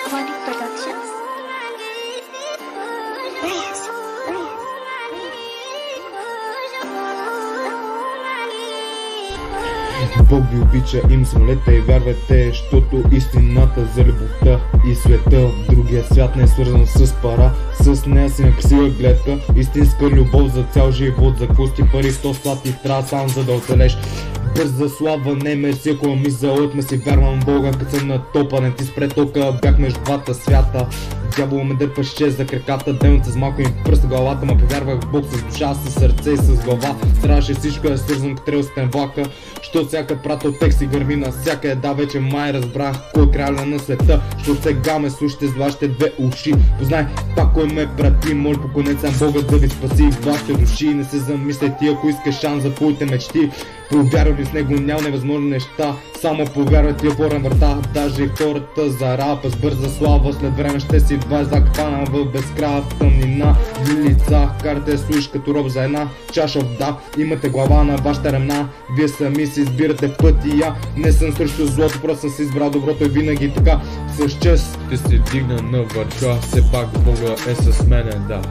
Money Productions. Бог ви обича, им смолете и вярвайте, защото истината за любовта и света в другия свят не е свързан с пара. С нея си на красива гледка, истинска любов за цял живот. За кости пари 100 слати трябва сам за да оцелеш. Бърза слава, не мерси, ако ми залътме си, вярвам в Бога, като съм на топа, не ти спре тока, бях между двата свята. Дявол ме дърпаше за краката, демът с малко им пръст в главата, ма повярвах в Бог с душа, с сърце и с глава. Трябваше всичко да свързвам като релсите влака, що всяка пратил текст и гърми на всяка да вече май разбрах кой е краля на света. Що сега ме слушате с вашите две уши, познай пак кой ме прати, моля поклонете на Бога да ви спаси вашите души. Не се замисляйте, ако искаш шанс за твоите мечти, повярвали с него няма невъзможни неща, само повярвайте и отворен врата. Даже хората за рапа с бърза слава след време ще си два закапана в безкрая в тъмнина. Лица, карате слушаш като роб за една чаша вода, имате глава на вашата ремна, вие сами си избирате пътия. Не съм срещу злото, просто съм си избрал доброто и винаги така с чест ще се дигна на върха, все пак Бога е с мене, да.